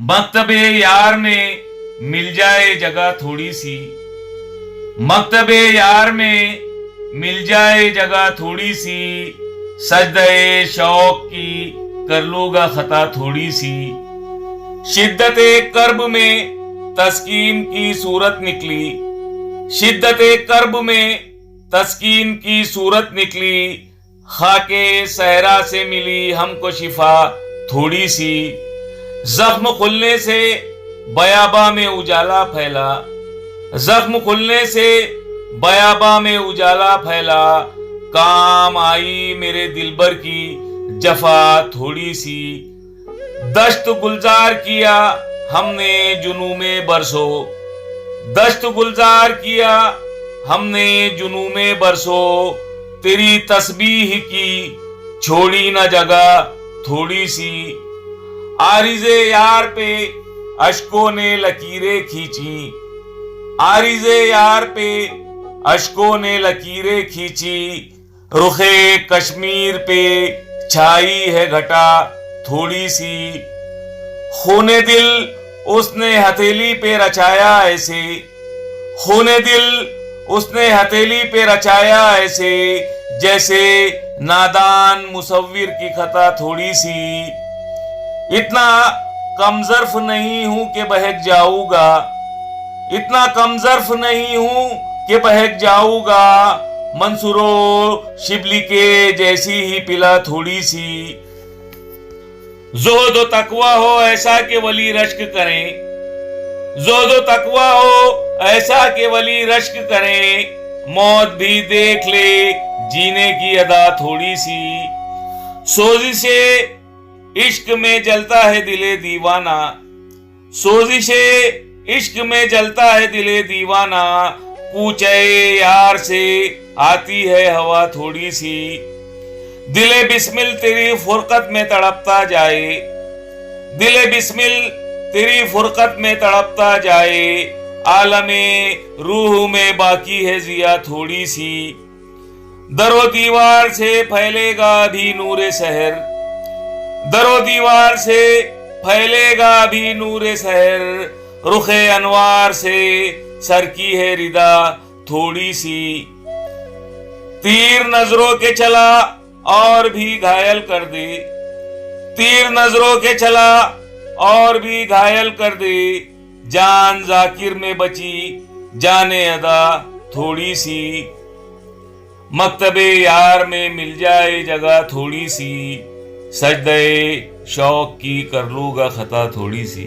मकतबे यार में मिल जाए जगह थोड़ी सी, मकतबे यार में मिल जाए जगह थोड़ी सी, सजदे शौक की कर लूंगा खता थोड़ी सी। शिद्दते कर्ब में तस्कीन की सूरत निकली, शिद्दते कर्ब में तस्कीन की सूरत निकली, खाके सहरा से मिली हमको शिफा थोड़ी सी। जख्म खुलने से बयाबा में उजाला फैला, जख्म खुलने से बयाबा में उजाला फैला, काम आई मेरे दिलबर की जफा थोड़ी सी। दश्त गुलजार किया हमने जुनू में बरसो, दश्त गुलजार किया हमने जुनू में बरसो, तेरी तस्बीह की छोड़ी न जगह थोड़ी सी। आरिज़े यार पे अशकों ने लकीरें खींची, आरिज़े यार पे अशकों ने लकीरें खींची, रुखे कश्मीर पे छाई है घटा थोड़ी सी। खूने दिल उसने हथेली पे रचाया ऐसे, खूने दिल उसने हथेली पे रचाया ऐसे, जैसे नादान मुसव्विर की खता थोड़ी सी। इतना कमजर्फ नहीं हूं कि बहक जाऊंगा, इतना कमजर्फ नहीं हूं कि बहक जाऊंगा, मंसूरो शिबली के जैसी ही पिला थोड़ी सी। जोहद व तकवा हो ऐसा कि वली रश्क करें, जोहद व तकवा हो ऐसा कि वली रश्क करें, मौत भी देख ले जीने की अदा थोड़ी सी। सोजिशे इश्क में जलता है दिले दीवाना, सोजिशे इश्क में जलता है दिले दीवाना, पूछे यार से आती है हवा थोड़ी सी। दिले बिस्मिल तेरी फुरकत में तड़पता जाए, दिले बिस्मिल तेरी फुरकत में तड़पता जाए, आलमे रूह में बाकी है जिया थोड़ी सी। दरो दीवार से फैलेगा भी नूरे सहर, दरो दीवार से फैलेगा भी नूरे सहर, रुखे अनवार से सर की है रिदा थोड़ी सी। तीर नजरों के चला और भी घायल कर दे, तीर नजरों के चला और भी घायल कर दे, जान जाकिर में बची जाने अदा थोड़ी सी। मकतबे यार में मिल जाए जगह थोड़ी सी, सजदे शौक की कर लूंगा खता थोड़ी सी।